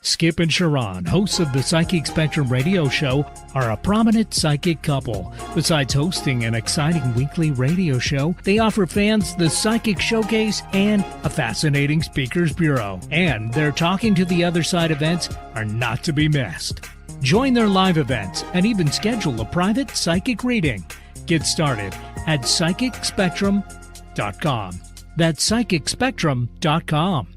Skip and Sharon, hosts of the Psychic Spectrum radio show, are a prominent psychic couple. Besides hosting an exciting weekly radio show, they offer fans the Psychic Showcase and a fascinating speakers bureau. And their Talking to the Other Side events are not to be missed. Join their live events and even schedule a private psychic reading. Get started at psychicspectrum.com. That's psychicspectrum.com.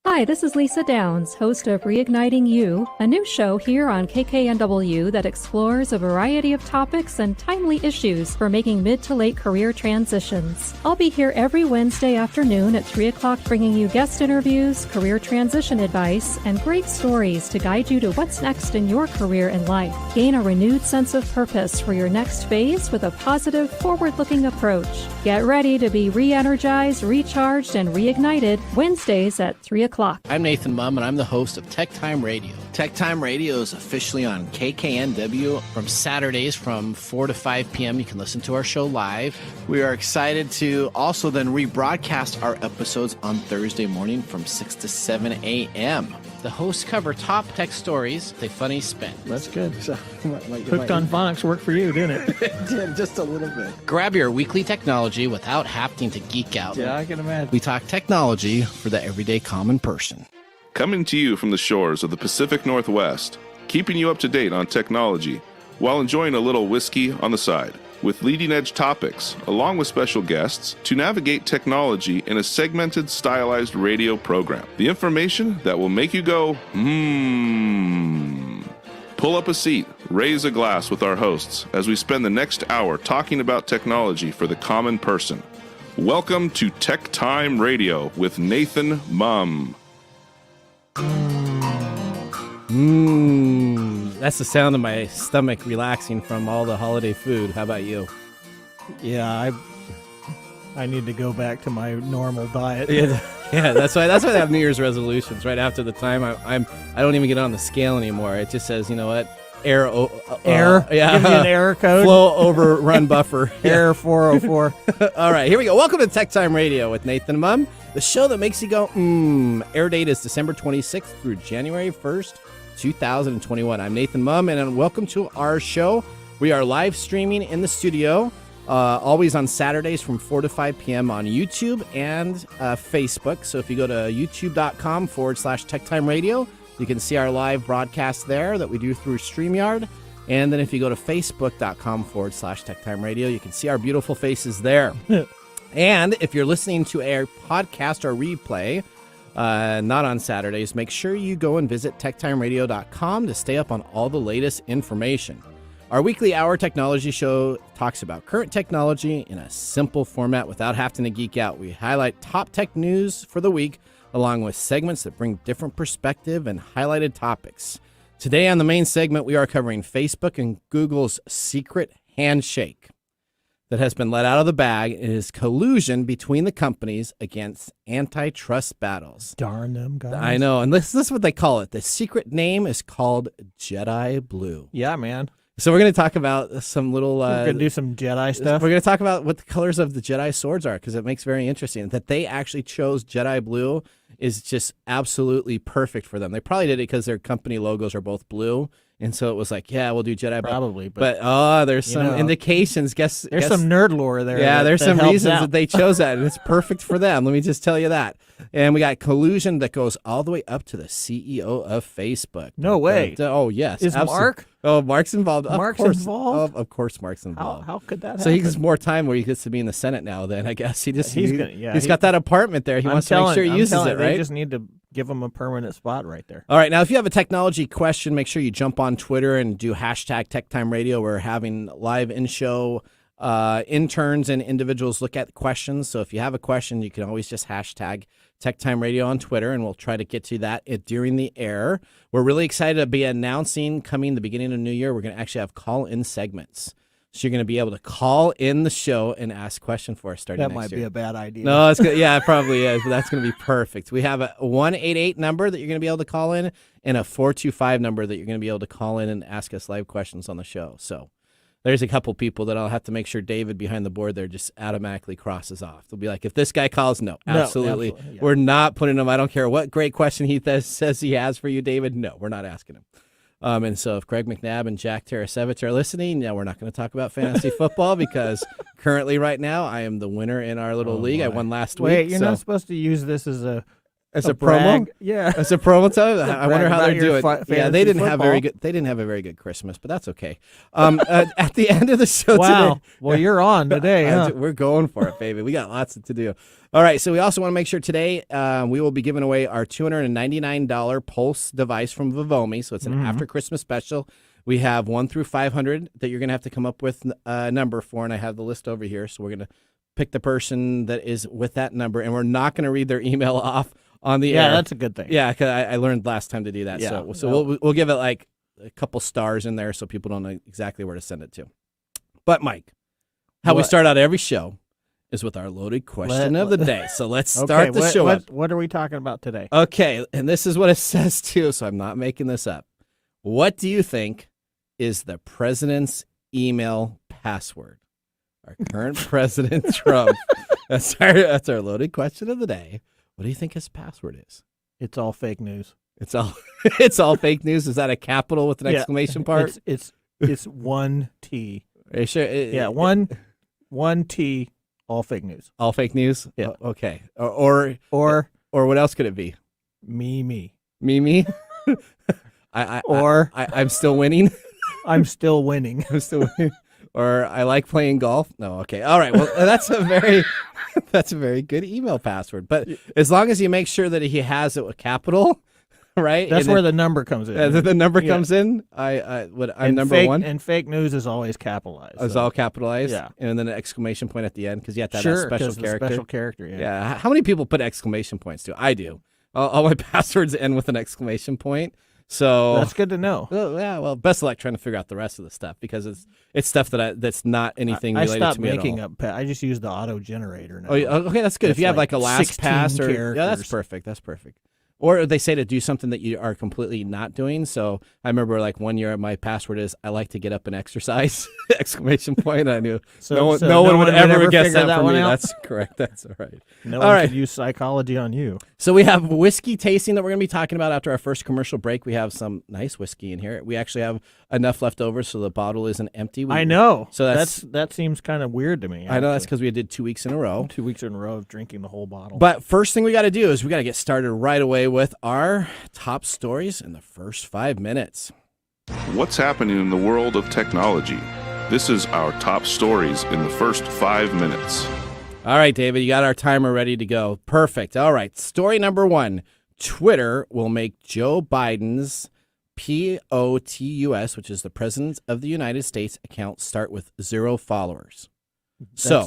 Hi, this is Lisa Downs, host of Reigniting You, a new show here on KKNW that explores a variety of topics and timely issues for making mid to late career transitions. I'll be here every Wednesday afternoon at 3 o'clock bringing you guest interviews, career transition advice, and great stories to guide you to what's next in your career and life. Gain a renewed sense of purpose for your next phase with a positive, forward-looking approach. Get ready to be re-energized, recharged, and reignited Wednesdays at 3 o'clock. I'm Nathan Mumm, and I'm the host of TechTime Radio. TechTime Radio is officially on KKNW from Saturdays from 4 to 5 p.m. You can listen to our show live. We are excited to also then rebroadcast our episodes on Thursday morning from 6 to 7 a.m. The hosts cover top tech stories with a funny spin. That's good. So, Hooked on Phonics worked for you, didn't it? It did, just a little bit. Grab your weekly technology without having to geek out. Yeah, I can imagine. We talk technology for the everyday common person. Coming to you from the shores of the Pacific Northwest, keeping you up to date on technology while enjoying a little whiskey on the side, with leading-edge topics, along with special guests, to navigate technology in a segmented, stylized radio program. The information that will make you go, Pull up a seat, raise a glass with our hosts as we spend the next hour talking about technology for the common person. Welcome to Tech Time Radio with Nathan Mumm. That's the sound of my stomach relaxing from all the holiday food. How about you? Yeah, I need to go back to my normal diet. Yeah, that's why they have New Year's resolutions. Right after the time, I don't even get on the scale anymore. It just says, you know what, error. Yeah, give me an error code. Flow overrun buffer. Error 404. All right, here we go. Welcome to Tech Time Radio with Nathan Mumm, the show that makes you go, Air date is December 26th through January 1st, 2021. I'm Nathan Mumm, and welcome to our show. We are live streaming in the studio, always on Saturdays from 4 to 5 p.m. on YouTube and Facebook. So if you go to youtube.com/TechTime Radio, you can see our live broadcast there that we do through StreamYard. And then if you go to facebook.com/TechTime Radio, you can see our beautiful faces there. And if you're listening to a podcast or replay, not on Saturdays, make sure you go and visit techtimeradio.com to stay up on all the latest information. Our weekly hour technology show talks about current technology in a simple format without having to geek out. We highlight top tech news for the week, along with segments that bring different perspective and highlighted topics. Today on the main segment, we are covering Facebook and Google's secret handshake that has been let out of the bag. It is collusion between the companies against antitrust battles. Darn them guys. I know, and this is what they call it. The secret name is called Jedi Blue. Yeah, man. So we're going to talk about some little... we're going to do some Jedi stuff. We're going to talk about what the colors of the Jedi swords are, because it makes it very interesting. That they actually chose Jedi Blue is just absolutely perfect for them. They probably did it because their company logos are both blue. And so it was like, yeah, we'll do Jedi Blue. Probably. But there's some indications. There's some nerd lore there. Yeah, there's some reasons out. that they chose that, and it's perfect for them. Let me just tell you that. And we got collusion that goes all the way up to the CEO of Facebook. No way. Oh, yes. Is Mark? Oh, Mark's involved. Mark's involved? Of course Mark's involved. How could that happen? So he gets more time where he gets to be in the Senate now then, I guess. He's gonna, got that apartment there. He wants to make sure he uses it, right? They just need to give him a permanent spot right there. All right. Now, if you have a technology question, make sure you jump on Twitter and do hashtag TechTime Radio. We're having live in-show interns and individuals look at questions. So if you have a question, you can always just hashtag TechTime Radio on Twitter, and we'll try to get to that during the air. We're really excited to be announcing coming the beginning of New Year, we're going to actually have call-in segments. So you're going to be able to call in the show and ask a question for us starting next year. That might be a bad idea. No, it's good. Yeah, it probably is, but that's going to be perfect. We have a 188 number that you're going to be able to call in and a 425 number that you're going to be able to call in and ask us live questions on the show. So there's a couple people that I'll have to make sure David behind the board there just automatically crosses off. They'll be like, if this guy calls, no, absolutely. Yeah. We're not putting him. I don't care what great question he says he has for you, David. No, we're not asking him. And so if Craig McNabb and Jack Tarasevich are listening, we're not going to talk about fantasy football because currently right now I am the winner in our little league. I won last week. Wait, you're not supposed to use this as a promo? Yeah. As a promo time? I wonder how they're doing. Yeah, they didn't have football. They didn't have a very good Christmas, but that's okay. At the end of the show today. Well, you're on today, huh? We're going for it, baby. We got lots to do. All right, so we also want to make sure today we will be giving away our $299 Pulse device from Vivomi. So it's an after Christmas special. We have 1 through 500 that you're going to have to come up with a number for, and I have the list over here. So we're going to pick the person that is with that number, and we're not going to read their email off on the air. Yeah, that's a good thing. Yeah, because I learned last time to do that. Yeah. So we'll give it like a couple stars in there so people don't know exactly where to send it to. But, Mike, we start out every show is with our loaded question of the day. So let's start the show up. What are we talking about today? Okay, and this is what it says too, so I'm not making this up. What do you think is the president's email password? Our current president, Trump. That's our loaded question of the day. What do you think his password is? It's all fake news. It's all fake news. Is that a capital with an exclamation part? It's 1 T. Are you sure? one T. All fake news. All fake news? Yeah. Okay. Or what else could it be? Me. Me? I'm still winning. I'm still winning. I'm still winning. Or I like playing golf. No, okay. All right. Well, that's a very good email password. But as long as you make sure that he has it with capital, right? That's where the number comes in. The number comes in. I'm number one. And fake news is always capitalized. It's all capitalized. Yeah. And then an exclamation point at the end because you have to have that special character. Special character. Yeah. How many people put exclamation points to? I do. All my passwords end with an exclamation point. So that's good to know. Well, best of luck trying to figure out the rest of the stuff because it's stuff that's not anything related to me at all. I stopped making up. I just use the auto generator now. Oh, okay, that's good. If you have like a LastPass or characters. That's perfect. That's perfect. Or they say to do something that you are completely not doing. So I remember like one year my password is I like to get up and exercise! Exclamation point. I knew no one would ever guess that for me. That's correct. That's all right. No one could use psychology on you. So we have whiskey tasting that we're going to be talking about after our first commercial break. We have some nice whiskey in here. We actually have enough left over so the bottle isn't empty. I know. So that seems kind of weird to me. Actually. I know that's because we did 2 weeks in a row. 2 weeks in a row of drinking the whole bottle. But first thing we got to do is we got to get started right away with our top stories in the first 5 minutes. What's happening in the world of technology? This is our top stories in the first 5 minutes. All right, David, you got our timer ready to go. Perfect. All right, story number 1. Twitter will make Joe Biden's POTUS, which is the President of the United States account, start with 0 followers.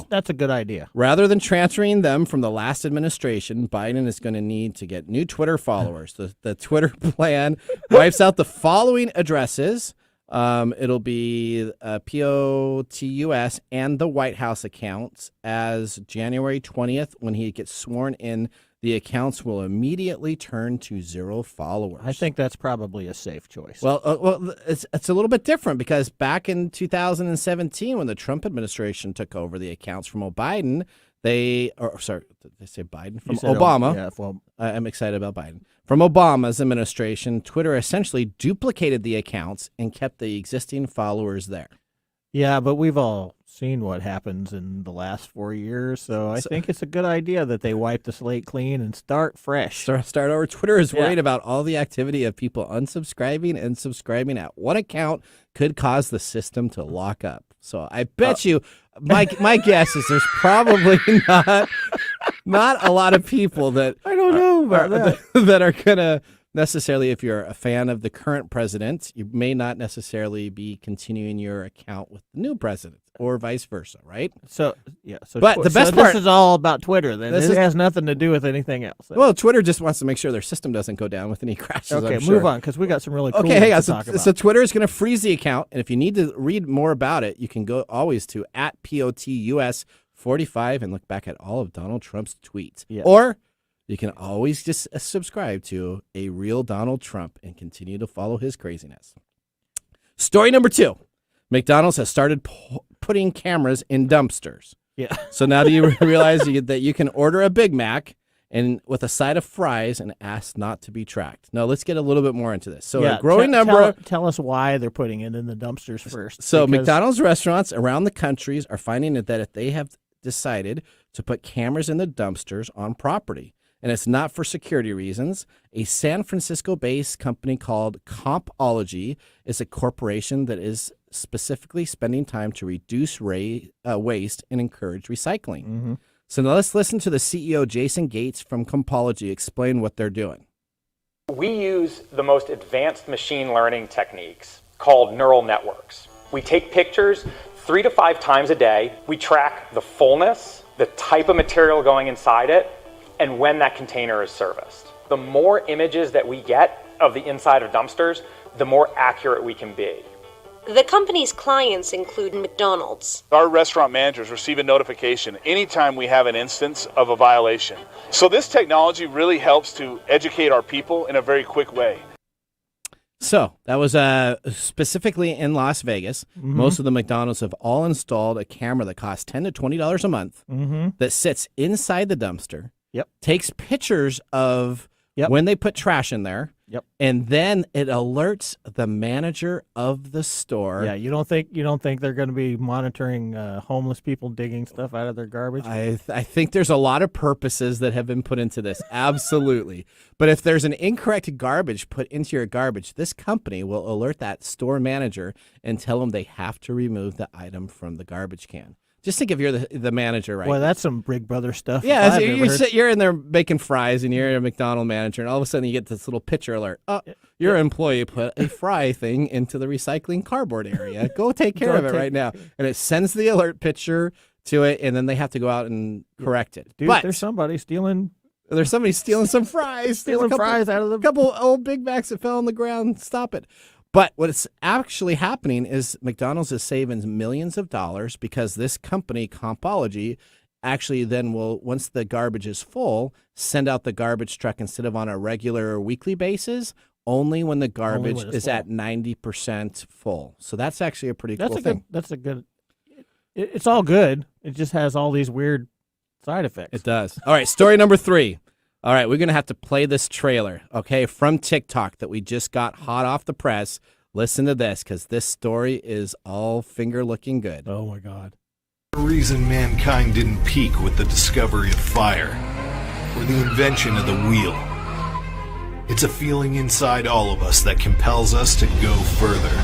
That's a good idea. Rather than transferring them from the last administration, Biden is going to need to get new Twitter followers. The Twitter plan wipes out the following addresses. It'll be POTUS and the White House accounts as January 20th. When he gets sworn in, the accounts will immediately turn to 0 followers. I think that's probably a safe choice. Well, it's a little bit different because back in 2017, when the Trump administration took over the accounts from Biden, did they say Biden? From Obama. Yeah, I'm excited about Biden. From Obama's administration, Twitter essentially duplicated the accounts and kept the existing followers there. Yeah, but we've all seen what happens in the last 4 years, so I think it's a good idea that they wipe the slate clean and start fresh. Start over. Twitter is worried about all the activity of people unsubscribing and subscribing at one account could cause the system to lock up. So I bet you, my guess is there's probably not a lot of people that I don't know about that are gonna necessarily, if you're a fan of the current president, you may not necessarily be continuing your account with the new president or vice versa, right? So the best part, this is all about Twitter then. It has nothing to do with anything else. Well, Twitter just wants to make sure their system doesn't go down with any crashes. Okay, move on because we got some really cool hang on. to talk about. So Twitter is going to freeze the account, and if you need to read more about it, you can go always to @POTUS45 and look back at all of Donald Trump's tweets. Yes. Or you can always just subscribe to A Real Donald Trump and continue to follow his craziness. Story number 2. McDonald's has started putting cameras in dumpsters. Yeah. So now do you realize that you can order a Big Mac and with a side of fries and ask not to be tracked? No, let's get a little bit more into this. So a growing number. Tell us why they're putting it in the dumpsters first. So McDonald's restaurants around the country are finding that if they have decided to put cameras in the dumpsters on property, and it's not for security reasons. A San Francisco-based company called Compology is a corporation that is specifically spending time to reduce waste and encourage recycling. Mm-hmm. So now let's listen to the CEO, Jason Gates from Compology, explain what they're doing. We use the most advanced machine learning techniques called neural networks. We take pictures 3 to 5 times a day. We track the fullness, the type of material going inside it, and when that container is serviced. The more images that we get of the inside of dumpsters, the more accurate we can be. The company's clients include McDonald's. Our restaurant managers receive a notification anytime we have an instance of a violation. So this technology really helps to educate our people in a very quick way. So that was specifically in Las Vegas. Mm-hmm. Most of the McDonald's have all installed a camera that costs $10 to $20 a month that sits inside the dumpster. Yep. Takes pictures of when they put trash in there. Yep. And then it alerts the manager of the store. Yeah, you don't think they're going to be monitoring homeless people digging stuff out of their garbage? I think there's a lot of purposes that have been put into this. Absolutely. But if there's an incorrect garbage put into your garbage, this company will alert that store manager and tell them they have to remove the item from the garbage can. Just think if you're the manager, right? Well, that's some Big Brother stuff. Yeah, you're in there making fries, and you're a McDonald's manager, and all of a sudden you get this little picture alert. Your employee put a fry thing into the recycling cardboard area. Go take care of it right now. And it sends the alert picture to it, and then they have to go out and correct it. Dude, but there's somebody stealing some fries. Stealing fries out of the... A couple old Big Macs that fell on the ground. Stop it. But what's actually happening is McDonald's is saving millions of dollars because this company, Compology, actually then will, once the garbage is full, send out the garbage truck instead of on a regular or weekly basis, only when the garbage is full. At 90% full. So that's actually a pretty cool thing. It's all good. It just has all these weird side effects. It does. All right, story number 3. All right, we're going to have to play this trailer, okay, from TikTok that we just got hot off the press. Listen to this, because this story is all finger looking good. Oh, my God. The reason mankind didn't peak with the discovery of fire or the invention of the wheel. It's a feeling inside all of us that compels us to go further,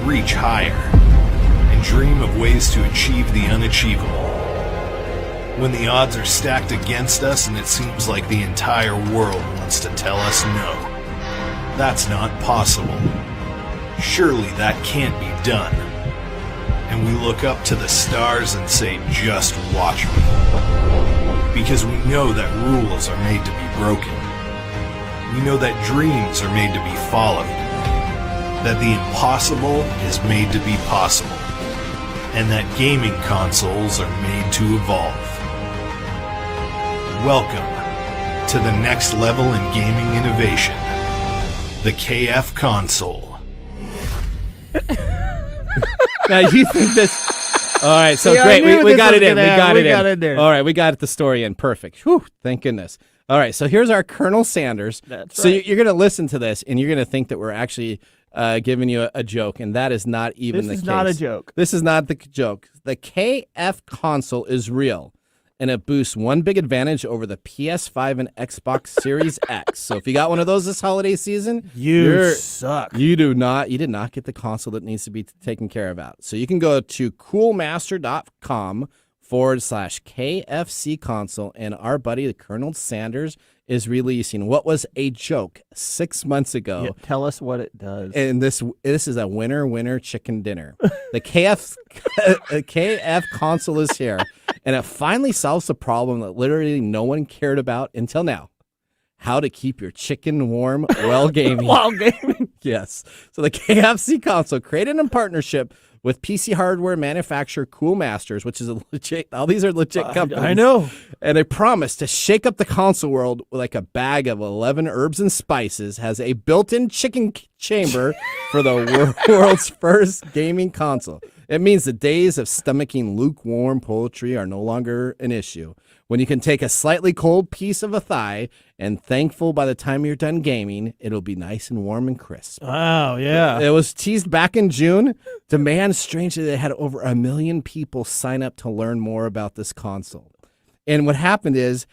reach higher, and dream of ways to achieve the unachievable. When the odds are stacked against us and it seems like the entire world wants to tell us no. That's not possible. Surely that can't be done. And we look up to the stars and say, just watch me. Because we know that rules are made to be broken. We know that dreams are made to be followed. That the impossible is made to be possible. And that gaming consoles are made to evolve. Welcome to the next level in gaming innovation, the KF console. Now you think this? All right, so great. We got it in. We got it in. All right, we got the story in. Perfect. Whew, thank goodness. All right, so here's our Colonel Sanders. That's so right. You're going to listen to this, and you're going to think that we're actually giving you a joke, and that is not even the case. This is not a joke. This is not the joke. The KF console is real. And it boosts one big advantage over the PS5 and Xbox Series X. So if you got one of those this holiday season, you suck. You did not get the console that needs to be taken care of out. So you can go to coolmaster.com/KFC console, and our buddy, the Colonel Sanders, is releasing what was a joke 6 months ago. Yeah, tell us what it does. And this is a winner chicken dinner. The KF console is here, and it finally solves the problem that literally no one cared about until now. How to keep your chicken warm while gaming. While gaming. Yes. So the KFC console, created in partnership with PC hardware manufacturer Cool Masters, which is a legit, all these are legit companies. I know. And a promise to shake up the console world with like a bag of 11 herbs and spices, has a built-in chicken chamber for the world's first gaming console. It means the days of stomaching lukewarm poultry are no longer an issue. When you can take a slightly cold piece of a thigh and thankful by the time you're done gaming, it'll be nice and warm and crisp. Wow, yeah. It was teased back in June. Demand, strangely, they had over 1 million people sign up to learn more about this console. And what happened is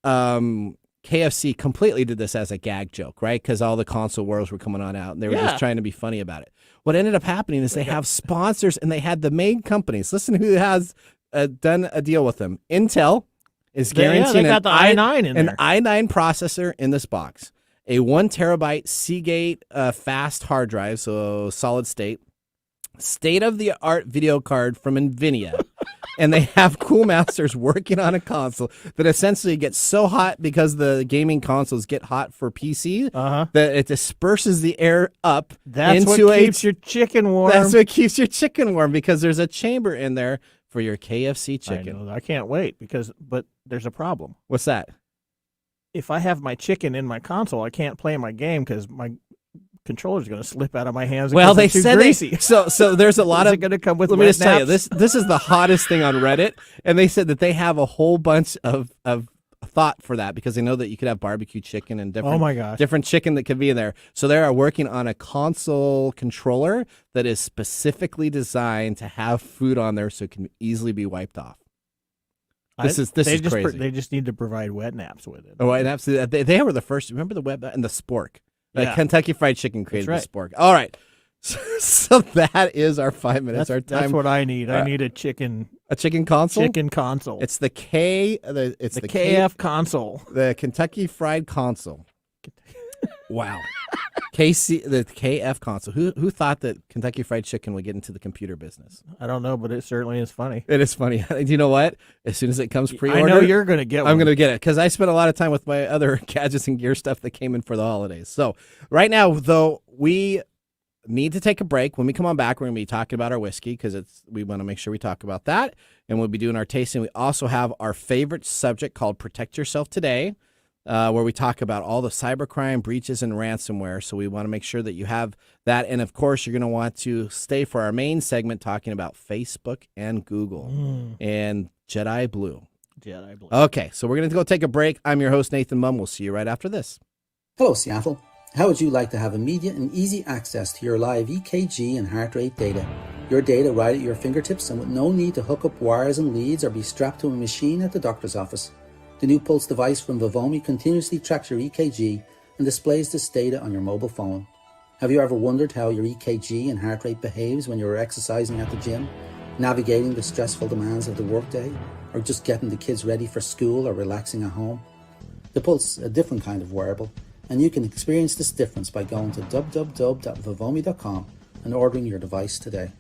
KFC completely did this as a gag joke, right? Because all the console wars were coming on out, and they were just trying to be funny about it. What ended up happening is they have sponsors, and they had the main companies. Listen who has done a deal with them. Intel is guaranteeing got the i9 in there. an i9 processor in this box, a 1 terabyte Seagate fast hard drive, so solid state, state-of-the-art video card from NVIDIA, and they have Cool Masters working on a console that essentially gets so hot because the gaming consoles get hot for PC that it disperses the air up. That's into what keeps your chicken warm. That's what keeps your chicken warm, because there's a chamber in there for your KFC chicken. I can't wait but there's a problem. What's that? If I have my chicken in my console, I can't play my game because my controller's going to slip out of my hands. Well, they it's too said greasy. So there's a lot Is of it going to come with. Let me wet just tell you, naps? this is the hottest thing on Reddit, and they said that they have a whole bunch of thought for that because they know that you could have barbecue chicken and different. Oh my gosh. Different chicken that could be in there. So they are working on a console controller that is specifically designed to have food on there so it can easily be wiped off. This is crazy. They just need to provide wet naps with it. Oh, and absolutely. They were the first. Remember the web and the spork. Yeah. Kentucky Fried Chicken created That's the spork. All right. So that is our 5 minutes. That's, our time. That's what I need. I need a chicken console. Chicken console. It's the KF console. The Kentucky Fried Console. Wow. The KF console. Who thought that Kentucky Fried Chicken would get into the computer business? I don't know, but it certainly is funny. It is funny. Do you know what? As soon as it comes pre-order, I know you're going to get one. I'm going to get it because I spent a lot of time with my other gadgets and gear stuff that came in for the holidays. So right now, though, we need to take a break. When we come on back, we're going to be talking about our whiskey because we want to make sure we talk about that, and we'll be doing our tasting. We also have our favorite subject called Protect Yourself Today, where we talk about all the cybercrime, breaches, and ransomware. So we want to make sure that you have that. And, of course, you're going to want to stay for our main segment talking about Facebook and Google and Jedi Blue. Okay, so we're going to go take a break. I'm your host, Nathan Mumm. We'll see you right after this. Hello, Seattle. How would you like to have immediate and easy access to your live EKG and heart rate data? Your data right at your fingertips and with no need to hook up wires and leads or be strapped to a machine at the doctor's office. The new Pulse device from Vivomi continuously tracks your EKG and displays this data on your mobile phone. Have you ever wondered how your EKG and heart rate behaves when you're exercising at the gym, navigating the stressful demands of the workday, or just getting the kids ready for school or relaxing at home? The Pulse is a different kind of wearable, and you can experience this difference by going to www.vivomi.com and ordering your device today.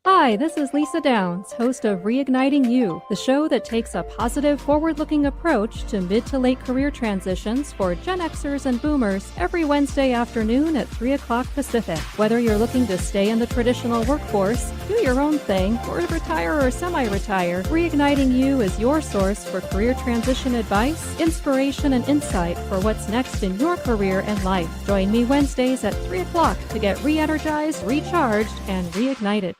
Hi, this is Lisa Downs, host of Reigniting You, the show that takes a positive, forward-looking approach to mid to late career transitions for Gen Xers and Boomers every Wednesday afternoon at 3 o'clock Pacific. Whether you're looking to stay in the traditional workforce, do your own thing, or retire or semi-retire, Reigniting You is your source for career transition advice, inspiration, and insight for what's next in your career and life. Join me Wednesdays at 3 o'clock to get re-energized, recharged, and reignited.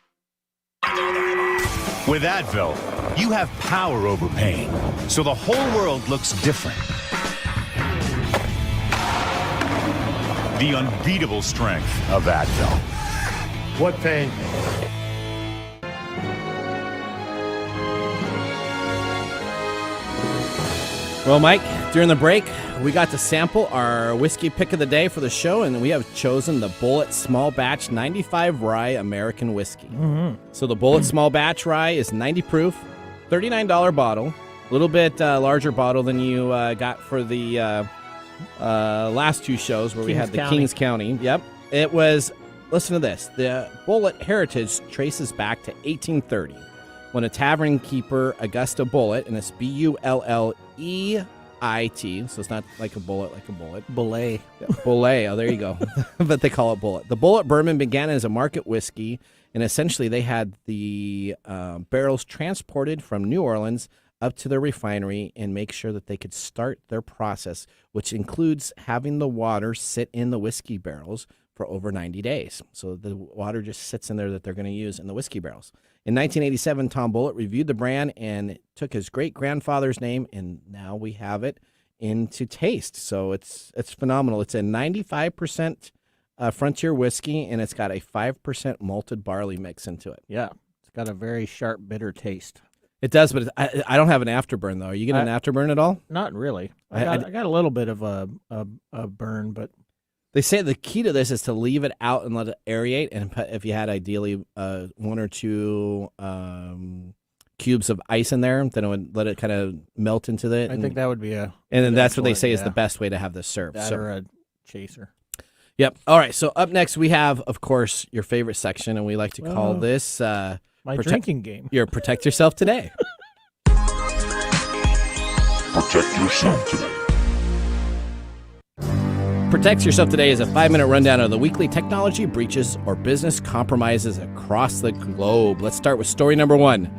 With Advil, you have power over pain, so the whole world looks different. The unbeatable strength of Advil. What pain? Well, Mike, during the break, we got to sample our whiskey pick of the day for the show, and we have chosen the Bulleit Small Batch 95 Rye American Whiskey. Mm-hmm. So the Bulleit Small Batch Rye is 90 proof, $39 bottle, a little bit larger bottle than you got for the last two shows where we had the Kings County. Yep. It was, listen to this, the Bulleit heritage traces back to 1830. When a tavern keeper, Augusta Bulleit, and it's Bulleii, B-U-L-L-E-T, so it's not like a bullet, Belay. Bullet, oh, there you go. But they call it Bullet. The Bullet bourbon began as a market whiskey, and essentially they had the barrels transported from New Orleans up to their refinery and make sure that they could start their process, which includes having the water sit in the whiskey barrels for over 90 days. So the water just sits in there that they're going to use in the whiskey barrels. In 1987, Tom Bullitt reviewed the brand and took his great-grandfather's name, and now we have it into taste. So it's phenomenal. It's a 95% Frontier whiskey, and it's got a 5% malted barley mix into it. Yeah, it's got a very sharp, bitter taste. It does, but I don't have an afterburn, though. Are you getting an afterburn at all? Not really. I got a little bit of a burn, but... They say the key to this is to leave it out and let it aerate. And if you had ideally 1 or 2 cubes of ice in there, then it would let it kind of melt into it. I think that would be a... And then that's what they say is the best way to have this served. That or a chaser. Yep. All right. So up next we have, of course, your favorite section, and we like to call this... my drinking game. Your Protect Yourself Today. Protect Yourself Today. Protect Yourself Today is a 5-minute rundown of the weekly technology breaches or business compromises across the globe. Let's start with story number 1.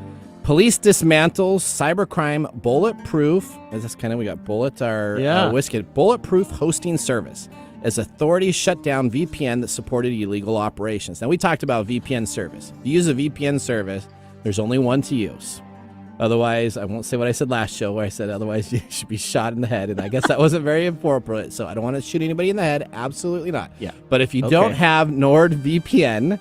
Police dismantles cybercrime bulletproof. That's kind of, we got Bullet, our whiskey. Bulletproof hosting service as authorities shut down VPN that supported illegal operations. Now, we talked about VPN service. If you use a VPN service, there's only one to use. Otherwise, I won't say what I said last show where I said otherwise you should be shot in the head. And I guess that wasn't very appropriate. So I don't want to shoot anybody in the head. Absolutely not. Yeah. But if you don't have NordVPN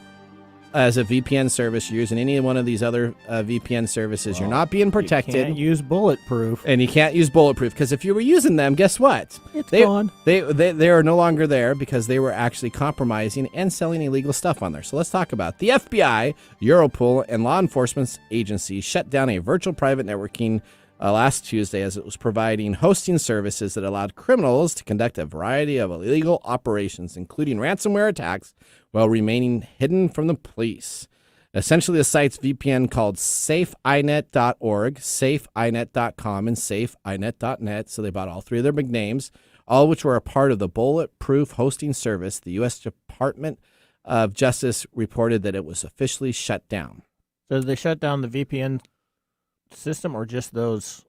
as a VPN service, you're using any one of these other VPN services, you're not being protected. You can't use Bulletproof. And you can't use Bulletproof because if you were using them, guess what? It's gone. They are no longer there because they were actually compromising and selling illegal stuff on there. So let's talk about it. The FBI, Europol, and law enforcement agencies shut down a virtual private networking last Tuesday as it was providing hosting services that allowed criminals to conduct a variety of illegal operations, including ransomware attacks, while remaining hidden from the police. Essentially, the site's VPN called safeinet.org, safeinet.com, and safeinet.net, so they bought all 3 of their big names, all which were a part of the Bulletproof hosting service. The U.S. Department of Justice reported that it was officially shut down. So did they shut down the VPN system or just those?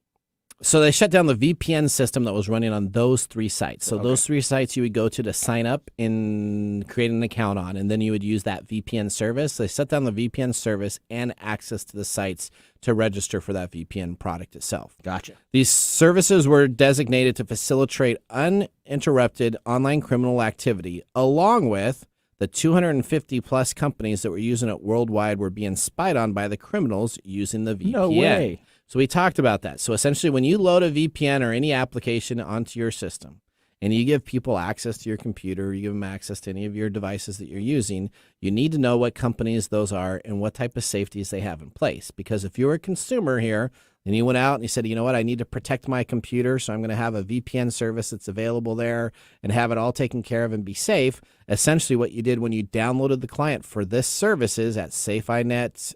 So they shut down the VPN system that was running on those 3 sites. So those 3 sites you would go to sign up and create an account on, and then you would use that VPN service. They shut down the VPN service and access to the sites to register for that VPN product itself. Gotcha. These services were designated to facilitate uninterrupted online criminal activity, along with the 250-plus companies that were using it worldwide were being spied on by the criminals using the VPN. No way. So we talked about that. So essentially, when you load a VPN or any application onto your system and you give people access to your computer, you give them access to any of your devices that you're using, you need to know what companies those are and what type of safeties they have in place. Because if you're a consumer here and you went out and you said, you know what, I need to protect my computer, so I'm going to have a VPN service that's available there and have it all taken care of and be safe. Essentially, what you did when you downloaded the client for this services at safeinet.net,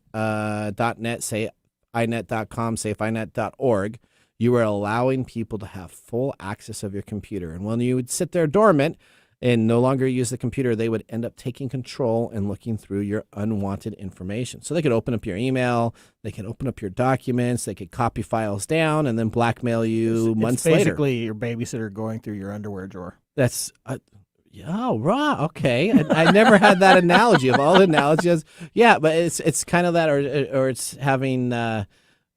safeinet.com, safeinet.org, you were allowing people to have full access of your computer. And when you would sit there dormant and no longer use the computer, they would end up taking control and looking through your unwanted information. So they could open up your email, they could open up your documents, they could copy files down and then blackmail you months later. It's basically your babysitter going through your underwear drawer. That's... okay. I never had that analogy of all the analogies. Yeah, but it's kind of that, or it's having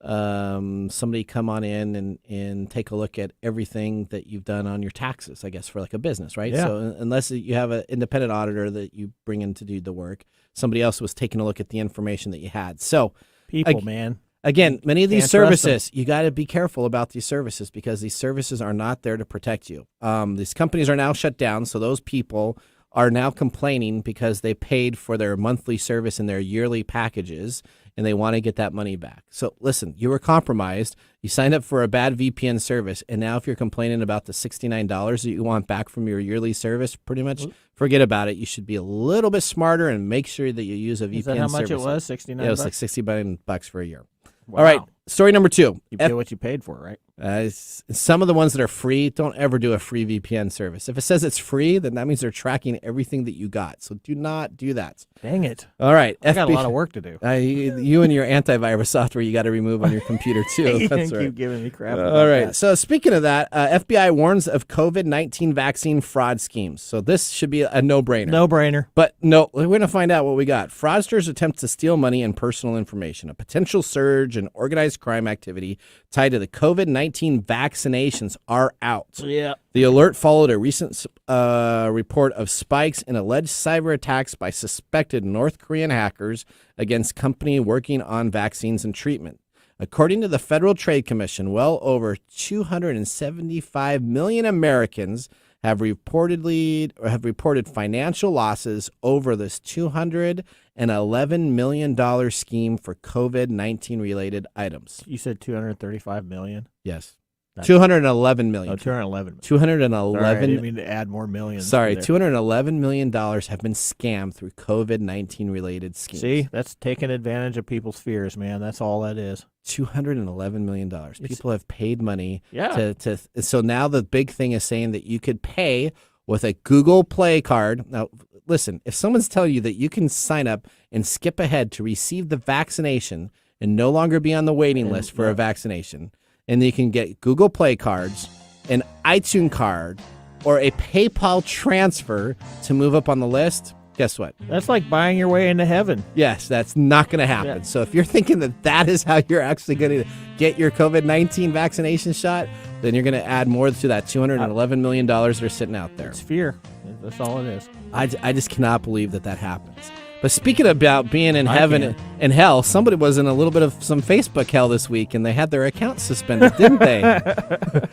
somebody come on in and take a look at everything that you've done on your taxes, I guess, for like a business, right? Yeah. So unless you have an independent auditor that you bring in to do the work, somebody else was taking a look at the information that you had. So man. Again, many of these Can't trust services, you got to be careful about these services because these services are not there to protect you. These companies are now shut down, so those people are now complaining because they paid for their monthly service and their yearly packages, and they want to get that money back. So listen, you were compromised. You signed up for a bad VPN service, and now if you're complaining about the $69 that you want back from your yearly service, pretty much forget about it. You should be a little bit smarter and make sure that you use a VPN service. Is that how much it was, $69? Yeah, it was like $69 for a year. Wow. All right, story number 2. You pay what you paid for, right? Some of the ones that are free, don't ever do a free VPN service. If it says it's free, then that means they're tracking everything that you got. So do not do that. Dang it. All right. I got a lot of work to do. You and your antivirus software you got to remove on your computer, too. You That's right. keep giving me crap about All right. that. So speaking of that, FBI warns of COVID-19 vaccine fraud schemes. So this should be a no-brainer. No-brainer. But no, we're going to find out what we got. Fraudsters attempt to steal money and personal information. A potential surge in organized crime activity tied to the COVID-19 vaccinations are out. Yeah. The alert followed a recent report of spikes in alleged cyber attacks by suspected North Korean hackers against company working on vaccines and treatment. According to the Federal Trade Commission, well over 275 million Americans have reported financial losses over this $211 million scheme for COVID-19 related items. You said 235 million? Yes. 211 million. Oh, 211 million. 211. Sorry, I didn't mean to add more millions. Sorry, $211 million have been scammed through COVID-19 related schemes. See, that's taking advantage of people's fears, man. That's all that is. $211 million. People have paid money. Yeah. So now the big thing is saying that you could pay with a Google Play card. Now, listen, if someone's telling you that you can sign up and skip ahead to receive the vaccination and no longer be on the waiting list for a vaccination, and you can get Google Play cards, an iTunes card, or a PayPal transfer to move up on the list, guess what? That's like buying your way into heaven. Yes, that's not going to happen. Yeah. So if you're thinking that is how you're actually going to get your COVID-19 vaccination shot, then you're going to add more to that $211 million that are sitting out there. It's fear. That's all it is. I just cannot believe that happens. But speaking about being in heaven and hell, somebody was in a little bit of some Facebook hell this week, and they had their account suspended, didn't they?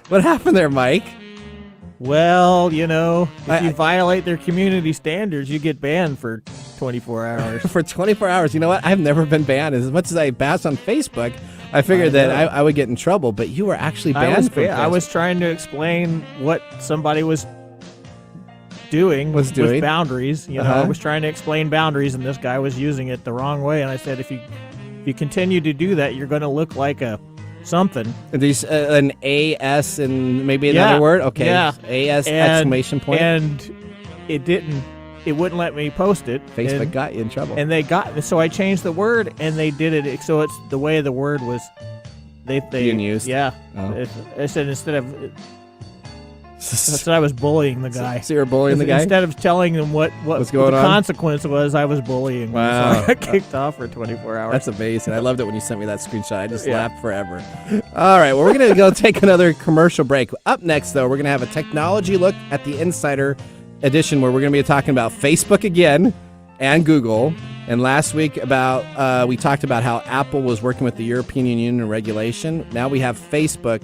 What happened there, Mike? Well, if you violate their community standards, you get banned for 24 hours. For 24 hours. You know what? I've never been banned. As much as I bash on Facebook, I figured that I would get in trouble, but you were actually banned from Facebook. I was trying to explain what somebody was doing with boundaries. I was trying to explain boundaries, and this guy was using it the wrong way. And I said, if you continue to do that, you're going to look like a something. These an AS and maybe another word. Okay. Yeah. AS exclamation point. And it didn't. It wouldn't let me post it. Facebook got you in trouble. And they got so I changed the word, and they did it. So it's the way the word was. They being used. Yeah. Oh. I said instead of. So I was bullying the guy. So you were bullying the guy? Instead of telling them what was going the on? consequence was, I was bullying. Wow. So I got kicked off for 24 hours. That's amazing. I loved it when you sent me that screenshot. I just laughed forever. All right, well, we're going to go take another commercial break. Up next, though, we're going to have a technology look at the Insider edition where we're going to be talking about Facebook again and Google. And last week we talked about how Apple was working with the European Union in regulation. Now we have Facebook,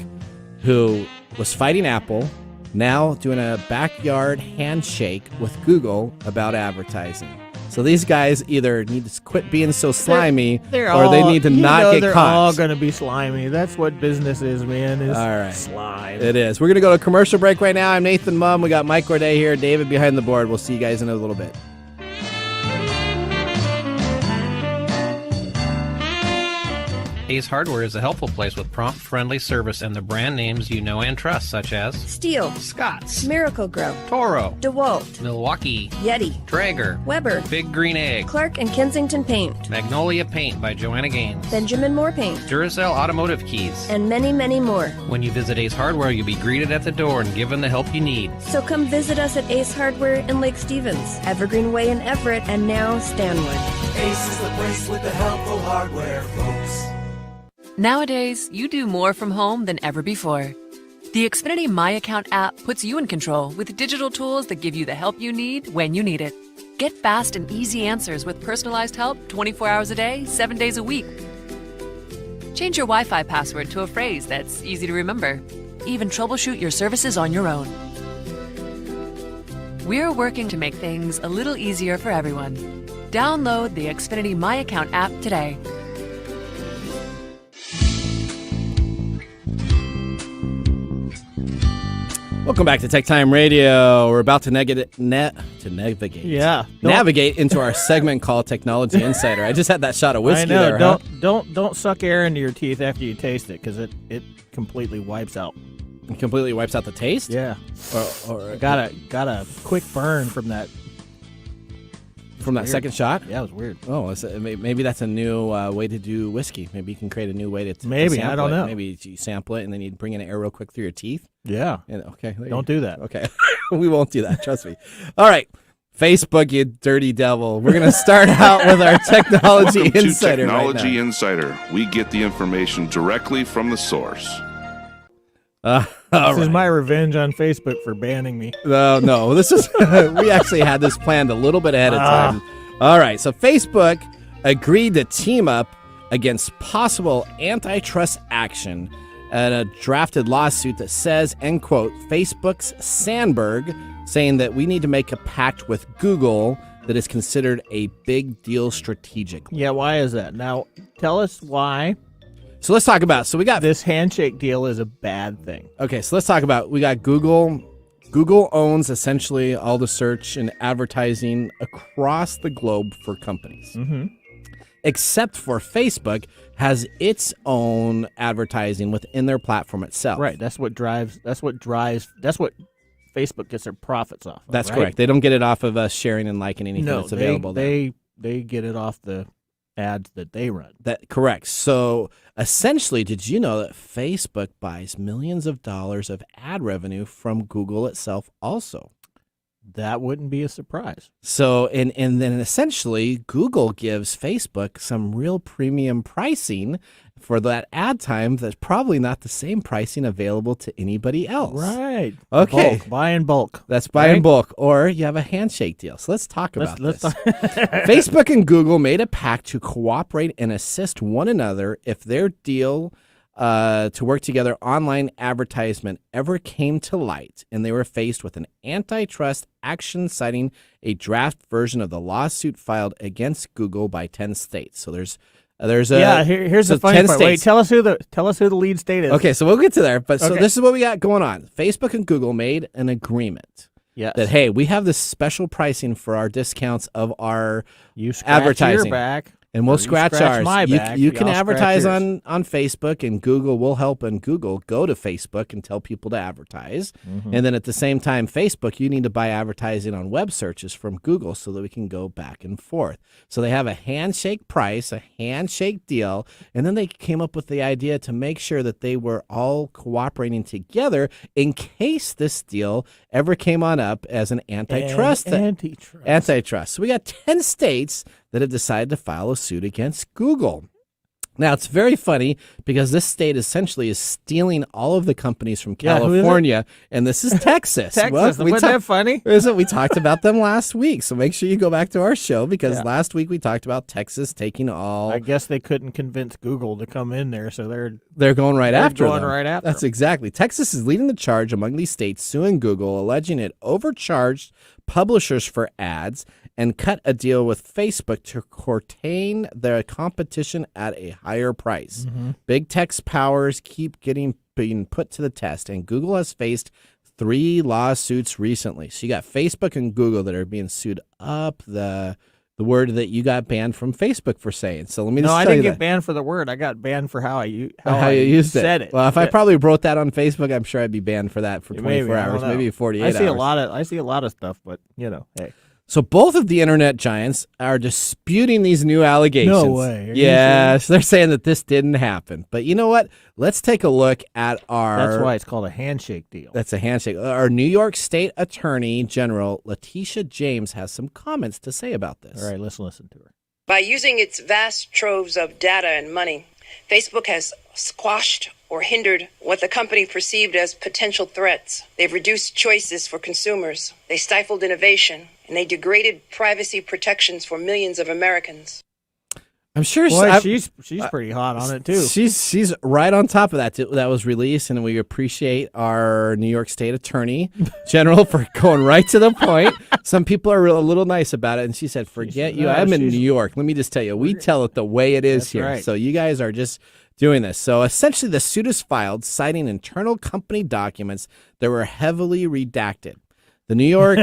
who was fighting Apple, now doing a backyard handshake with Google about advertising. So these guys either need to quit being so slimy or they need to not get they're caught. They're all going to be slimy. That's what business is, man, is all right. slime. It is. We're going to go to a commercial break right now. I'm Nathan Mumm. We got Mike Gorday here, David behind the board. We'll see you guys in a little bit. Ace Hardware is a helpful place with prompt, friendly service and the brand names you know and trust, such as Steel, Scott's, Miracle-Gro, Toro, DeWalt, Milwaukee, Yeti, Traeger, Weber, Big Green Egg, Clark and Kensington Paint, Magnolia Paint by Joanna Gaines, Benjamin Moore Paint, Duracell Automotive Keys, and many, many more. When you visit Ace Hardware, you'll be greeted at the door and given the help you need. So come visit us at Ace Hardware in Lake Stevens, Evergreen Way in Everett, and now Stanwood. Ace is the place with the helpful hardware, folks. Nowadays, you do more from home than ever before. The Xfinity My Account app puts you in control with digital tools that give you the help you need when you need it. Get fast and easy answers with personalized help 24 hours a day, 7 days a week. Change your Wi-Fi password to a phrase that's easy to remember. Even troubleshoot your services on your own. We're working to make things a little easier for everyone. Download the Xfinity My Account app today. Welcome back to TechTime Radio. We're about to navigate into our segment called Technology Insider. I just had that shot of whiskey there. Don't suck air into your teeth after you taste it, because it completely wipes out. It completely wipes out the taste? Yeah. Or got a quick burn from that. From that second shot? Yeah, it was weird. Oh, maybe that's a new way to do whiskey. Maybe you can create a new way to maybe, sample I don't know. Maybe you sample it and then you bring in air real quick through your teeth. Yeah. Okay. Don't do that. Okay. We won't do that. Trust me. All right. Facebook, you dirty devil. We're going to start out with our Technology Welcome Insider. To Technology right now. Insider. We get the information directly from the source. This is my revenge on Facebook for banning me. No. This is we actually had this planned a little bit ahead of time. All right, so Facebook agreed to team up against possible antitrust action at a drafted lawsuit that says, end quote, Facebook's Sandberg, saying that we need to make a pact with Google that is considered a big deal strategically. Yeah, why is that? Now, tell us why. So let's talk about, we got this handshake deal is a bad thing. Okay, so let's talk about, we got Google. Google owns essentially all the search and advertising across the globe for companies. Mm-hmm. Except for Facebook has its own advertising within their platform itself. Right, that's what Facebook gets their profits off of. That's right? correct. They don't get it off of us sharing and liking anything that's available there. They get it off the ads that they run. Correct. So essentially, did you know that Facebook buys millions of dollars of ad revenue from Google itself also? That wouldn't be a surprise. So, and then essentially, Google gives Facebook some real premium pricing for that ad time that's probably not the same pricing available to anybody else. Right. Okay. Buy in bulk. That's buy in bulk. Or you have a handshake deal. So let's talk about this. Facebook and Google made a pact to cooperate and assist one another if their deal to work together online advertisement ever came to light, and they were faced with an antitrust action citing a draft version of the lawsuit filed against Google by 10 states. So there's here's the funny part. Wait, tell us who the lead state is. Okay, so we'll get to there. But so this is what we got going on. Facebook and Google made an agreement. Yes. That, hey, we have this special pricing for our discounts of our advertising. advertising. Your back. And we'll scratch ours. My back. You can advertise on Facebook, and Google will help. And Google go to Facebook and tell people to advertise. Mm-hmm. And then at the same time, Facebook, you need to buy advertising on web searches from Google so that we can go back and forth. So they have a handshake price, a handshake deal, and then they came up with the idea to make sure that they were all cooperating together in case this deal ever came on up as an antitrust. Antitrust. So we got 10 states that have decided to file a suit against Google. Now, it's very funny because this state essentially is stealing all of the companies from California, and this is Texas. Texas, wasn't that funny? We talked about them last week, so make sure you go back to our show because last week we talked about Texas taking all. I guess they couldn't convince Google to come in there, so they're going right after them. Right after That's them. exactly. Texas is leading the charge among these states, suing Google, alleging it overcharged publishers for ads and cut a deal with Facebook to curtail their competition at a higher price. Mm-hmm. Big tech's powers keep being put to the test, and Google has faced 3 lawsuits recently. So you got Facebook and Google that are being sued up the word that you got banned from Facebook for saying. So let me just tell you I didn't that. get banned for the word. I got banned for how you said it. Well, if I probably wrote that on Facebook, I'm sure I'd be banned for that for 24 hours, maybe 48 hours. I see a lot of stuff, but hey. So both of the internet giants are disputing these new allegations. No way. Yes, they're saying that this didn't happen. But you know what? Let's take a look at That's why it's called a handshake deal. That's a handshake. Our New York State Attorney General, Letitia James, has some comments to say about this. All right, let's listen to her. By using its vast troves of data and money, Facebook has squashed or hindered what the company perceived as potential threats. They've reduced choices for consumers. They stifled innovation, and they degraded privacy protections for millions of Americans. I'm sure she's pretty hot on it too. She's right on top of that. That was released, and we appreciate our New York State Attorney General for going right to the point. Some people are a little nice about it, and she said, "Forget you. I'm in New York. Let me just tell you, we tell it the way it is here. Right. So you guys are just doing this. So essentially, the suit is filed citing internal company documents that were heavily redacted. The New York.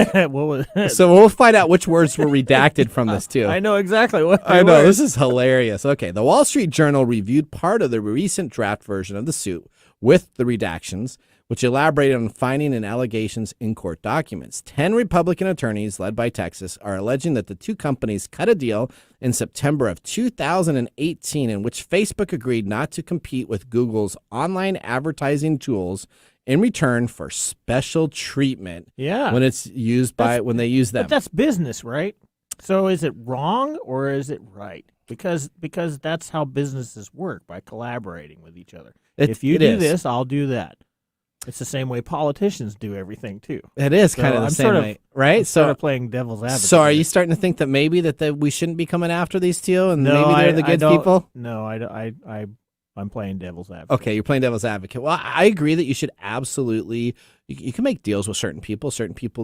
So we'll find out which words were redacted from this too. I know exactly what. I know, this is hilarious. Okay, the Wall Street Journal reviewed part of the recent draft version of the suit with the redactions, which elaborated on finding and allegations in court documents. 10 Republican attorneys, led by Texas, are alleging that the two companies cut a deal in September of 2018 in which Facebook agreed not to compete with Google's online advertising tools in return for special treatment when it's used when they use them. But that's business, right? So is it wrong or is it right? Because that's how businesses work, by collaborating with each other. If you do this, I'll do that. It's the same way politicians do everything too. It is kind of the same way, right? I'm sort of playing devil's advocate. So are you starting to think that maybe that we shouldn't be coming after these two, and maybe they're the good people? No, I'm playing devil's advocate. Okay, you're playing devil's advocate. Well, I agree that you should absolutely. You can make deals with certain people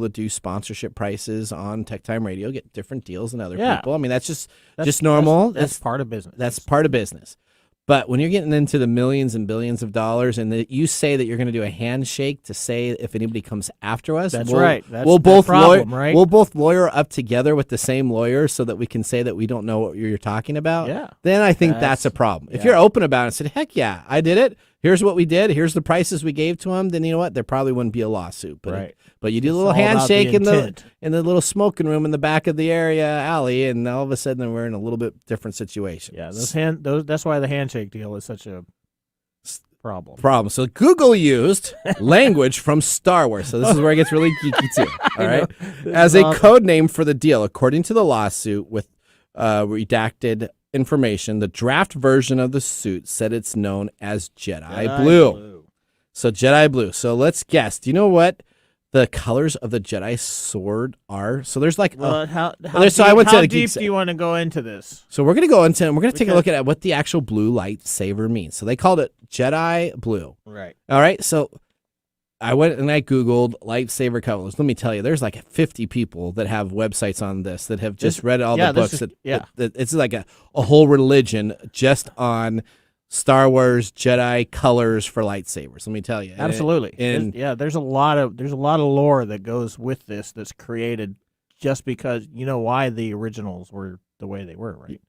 that do sponsorship prices on TechTime Radio get different deals than other people. I mean, that's just normal. That's part of business. That's part of business. But when you're getting into the millions and billions of dollars, and you say that you're going to do a handshake to say if anybody comes after us, right. That's we'll the problem, right? We'll both lawyer up together with the same lawyer so that we can say that we don't know what you're talking about. Yeah. Then I think that's a problem. If you're open about it and said, heck yeah, I did it. Here's what we did. Here's the prices we gave to them. Then you know what? There probably wouldn't be a lawsuit. But but you do a little handshake in the little smoking room in the back of the alley, and all of a sudden we're in a little bit different situation. Yeah, that's why the handshake deal is such a problem. So Google used language from Star Wars. So this is where it gets really geeky too. All right, as a code name for the deal, according to the lawsuit with redacted information, the draft version of the suit said it's known as Jedi Blue. So Jedi Blue. So let's guess. Do you know what the colors of the Jedi sword are? So there's like how deep do you want to go into this? So we're going to go into and we're going to take a look at what the actual blue lightsaber means. So they called it Jedi Blue. Right. All right. So I went and I Googled lightsaber colors. Let me tell you, there's like 50 people that have websites on this that have just read all the books. It's like a whole religion just on Star Wars Jedi colors for lightsabers. Let me tell you. Absolutely. There's a lot of lore that goes with this that's created just because you know why the originals were the way they were, right?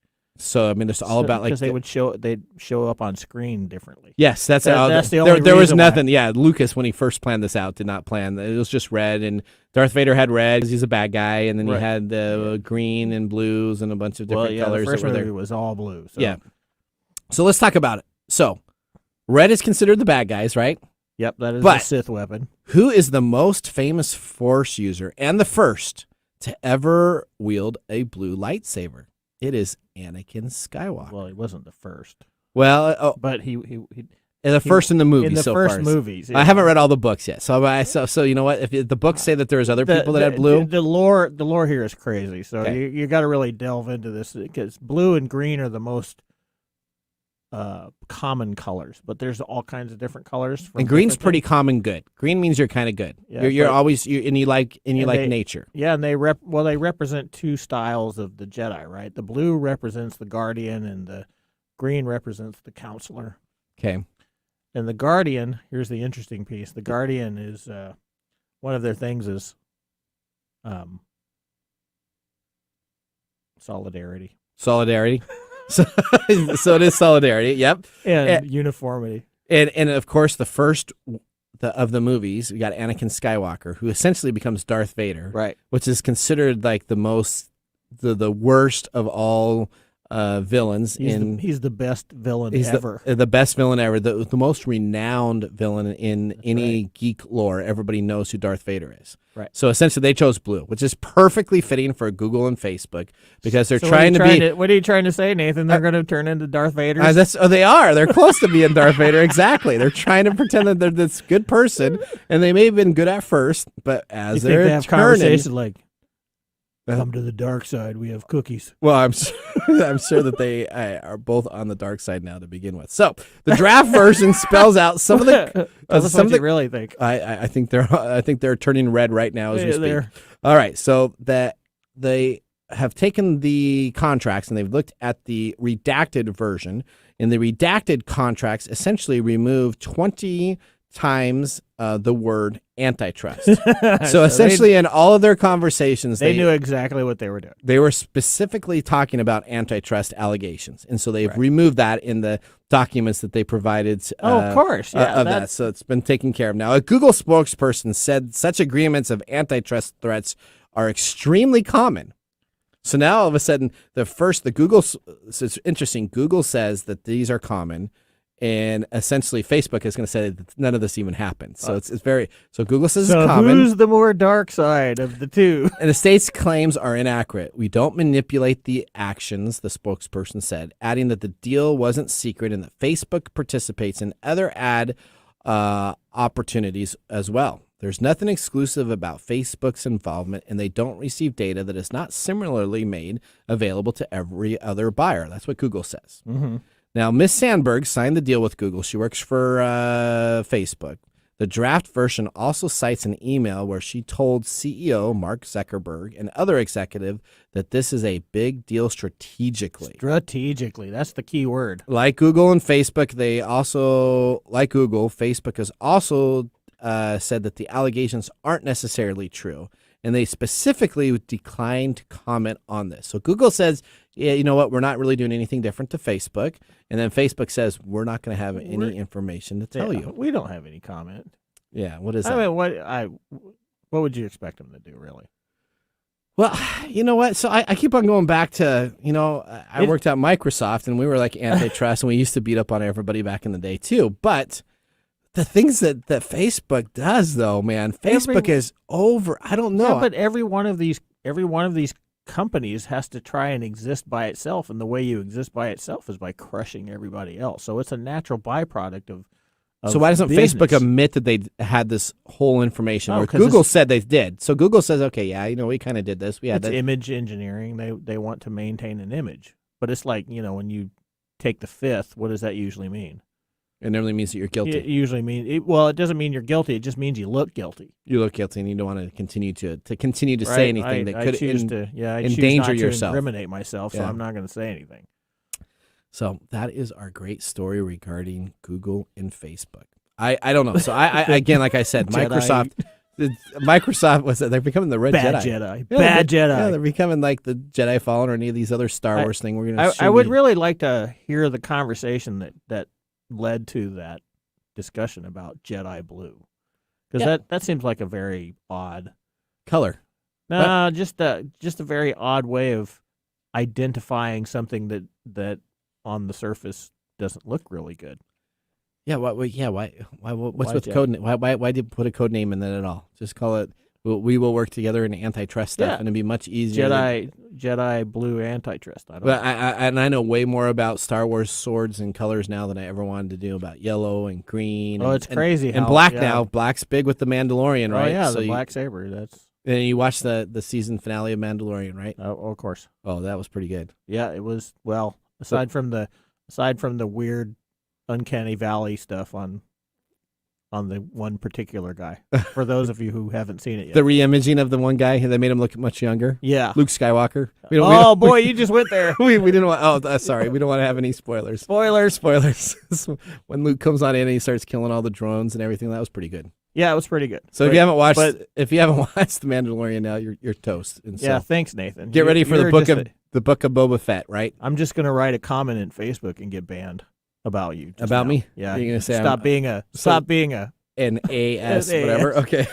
So I mean, it's all about because they'd show up on screen differently. Yes, that's the only there was nothing. Why. Yeah, Lucas when he first planned this out did not plan. It was just red, and Darth Vader had red because he's a bad guy, and then he had the green and blues and a bunch of different colors. The first movie was all blue. So. Yeah. So let's talk about it. So red is considered the bad guys, right? Yep, that is the Sith weapon. Who is the most famous Force user and the first to ever wield a blue lightsaber? It is Anakin Skywalker. Well, he wasn't the first. Well, but he the first in the movie. In the so first far. movies, I haven't read all the books yet. So you know what? If the books say that there's other people that had blue, the lore here is crazy. So you got to really delve into this because blue and green are the most common colors, but there's all kinds of different colors. And green's pretty common good. Green means you're kind of good. Yeah, you like nature. Yeah, and they represent two styles of the Jedi, right? The blue represents the Guardian, and the green represents the Counselor. Okay. And the Guardian, here's the interesting piece. The Guardian is one of their things is solidarity. Solidarity. So it is solidarity. Yep. And uniformity. And of course, the first of the movies, we got Anakin Skywalker, who essentially becomes Darth Vader, right? Which is considered like the worst of all villains. He's the best villain ever. The best villain ever. The most renowned villain in any geek lore. Everybody knows who Darth Vader is. Right. So essentially, they chose blue, which is perfectly fitting for Google and Facebook because they're What are you trying to say, Nathan? They're going to turn into Darth Vader? They are. They're close to being Darth Vader. Exactly. They're trying to pretend that they're this good person, and they may have been good at first, but as they're have conversations like, come to the dark side. We have cookies. Well, I'm sure that they are both on the dark side now to begin with. So the draft version spells out some of the. You really think? I think they're turning red right now as we speak. All right, so that they have taken the contracts and they've looked at the redacted version, And the redacted contracts essentially remove 20 times the word antitrust. So essentially in all of their conversations, they knew exactly what they were doing. They were specifically talking about antitrust allegations. And so they've removed that in the documents that they provided. Of course. Yeah, of that. So it's been taken care of now. A Google spokesperson said such agreements of antitrust threats are extremely common. So now all of a sudden, so it's interesting. Google says that these are common. And essentially, Facebook is going to say that none of this even happened. So it's very. So Google says it's common. Who's the more dark side of the two? And the state's claims are inaccurate. We don't manipulate the actions, the spokesperson said, adding that the deal wasn't secret and that Facebook participates in other ad opportunities as well. There's nothing exclusive about Facebook's involvement, and they don't receive data that is not similarly made available to every other buyer. That's what Google says. Mm-hmm. Now, Ms. Sandberg signed the deal with Google. She works for Facebook. The draft version also cites an email where she told CEO Mark Zuckerberg and other executive that this is a big deal strategically. Strategically, that's the key word. Like Google and Facebook, Facebook has also said that the allegations aren't necessarily true. And they specifically declined to comment on this. So Google says, yeah, you know what? We're not really doing anything different to Facebook. And then Facebook says, we're not going to have any information to tell you. We don't have any comment. Yeah, what is that? I mean, what would you expect them to do, really? Well, you know what? So I keep on going back to, I worked at Microsoft, and we were like antitrust, and we used to beat up on everybody back in the day, too. But the things that Facebook does, though, man, Facebook is over. I don't know. Yeah, but every one of these companies has to try and exist by itself, and the way you exist by itself is by crushing everybody else. So it's a natural byproduct of so why doesn't business. Facebook admit that they had this whole information? Or Google said they did. So Google says, okay, yeah, we kind of did this. We had it's image engineering. They want to maintain an image, but it's like when you take the fifth, what does that usually mean? It normally means that you're guilty. It usually means it doesn't mean you're guilty. It just means you look guilty. You look guilty, and you don't want to continue to say anything that could endanger choose not yourself. To incriminate myself, so I'm not going to say anything. So that is our great story regarding Google and Facebook. I don't know. So I again, like I said, Microsoft was they're becoming the red Jedi. Bad Jedi. Yeah, they're becoming like the Jedi Fallen or any of these other Star Wars things. We're gonna. I would really like to hear the conversation that led to that discussion about Jedi blue, because that seems like a very odd color. No, just a very odd way of identifying something that on the surface doesn't look really good. Yeah. Why? What's with the code? Why did you put a code name in that at all? Just call it. We will work together in antitrust stuff, and it'd be much easier. Jedi blue antitrust. I know way more about Star Wars swords and colors now than I ever wanted to do about yellow and green. Oh, it's crazy. And black now. Black's big with the Mandalorian, right? Oh yeah, so the black saber. And you watched the season finale of Mandalorian, right? Oh, of course. Oh, that was pretty good. Yeah, it was. Well, aside from the weird, uncanny valley stuff on the one particular guy. For those of you who haven't seen it yet. The re-imaging of the one guy that made him look much younger? Yeah. Luke Skywalker. You just went there. We didn't want, sorry, we don't want to have any spoilers. Spoilers. When Luke comes on in and he starts killing all the drones and everything, that was pretty good. Yeah, it was pretty good. So if you haven't watched The Mandalorian now, you're toast. And so thanks, Nathan. Get ready for the book of Boba Fett, right? I'm just going to write a comment in Facebook and get banned. About you. About me? Yeah. You're going to say stop being an AS, whatever. Okay.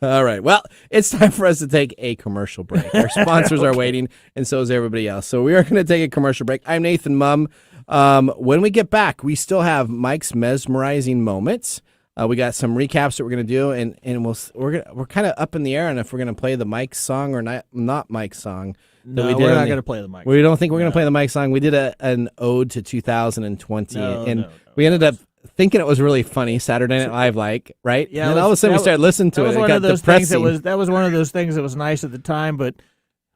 All right. Well, it's time for us to take a commercial break. Our sponsors are waiting, and so is everybody else. So we are going to take a commercial break. I'm Nathan Mumm. When we get back, we still have Mike's mesmerizing moments. We got some recaps that we're going to do, and we're kind of up in the air on if we're going to play the Mike song or not Mike's song. No, we're not going to play the Mike. We don't think we're going to play the Mike song. We did an ode to 2020, we ended up thinking it was really funny. Saturday Night Live, right? Yeah. And then all of a sudden we started listening to it. It got depressing. That was one of those things that was nice at the time, but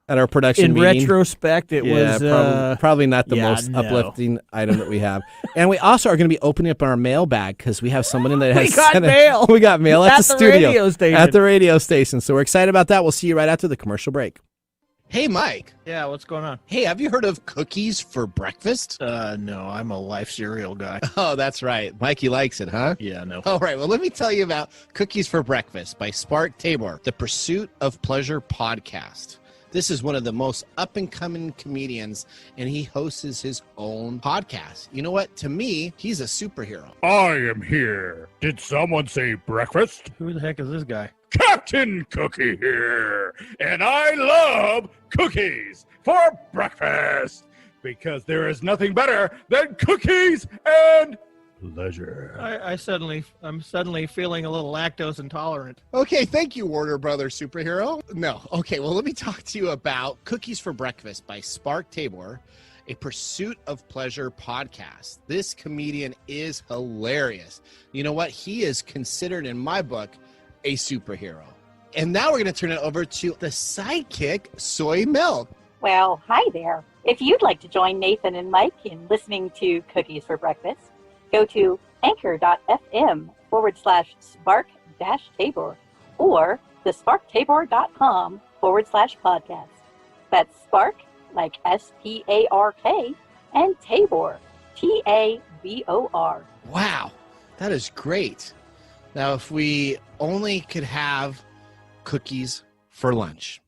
at our production meeting, in retrospect, it was probably not the most uplifting item that we have. And we also are going to be opening up our mailbag because we have someone in that has mail. We got mail at the studio radio station. At the radio station. So we're excited about that. We'll see you right after the commercial break. Hey, Mike. Yeah, what's going on? Hey, have you heard of cookies for breakfast? No, I'm a Life cereal guy. Oh, that's right. Mikey likes it, huh? Yeah, no. All right, well, let me tell you about Cookies for Breakfast by Spark Tabor, the Pursuit of Pleasure podcast. This is one of the most up-and-coming comedians, and he hosts his own podcast. You know what? To me, he's a superhero. I am here. Did someone say breakfast? Who the heck is this guy? Captain Cookie here, and I love cookies for breakfast because there is nothing better than cookies and pleasure. I'm suddenly feeling a little lactose intolerant. Okay, thank you, Warner Brothers superhero. No, okay, well, let me talk to you about Cookies for Breakfast by Spark Tabor, a Pursuit of Pleasure podcast. This comedian is hilarious. You know what? He is considered, in my book, a superhero. And now we're going to turn it over to the sidekick, Soy Milk. Well, hi there. If you'd like to join Nathan and Mike in listening to Cookies for Breakfast, go to anchor.fm/spark-tabor or thesparktabor.com/podcast. That's Spark, like SPARK, and Tabor, TABOR. Wow, that is great. Now, if we only could have cookies for lunch.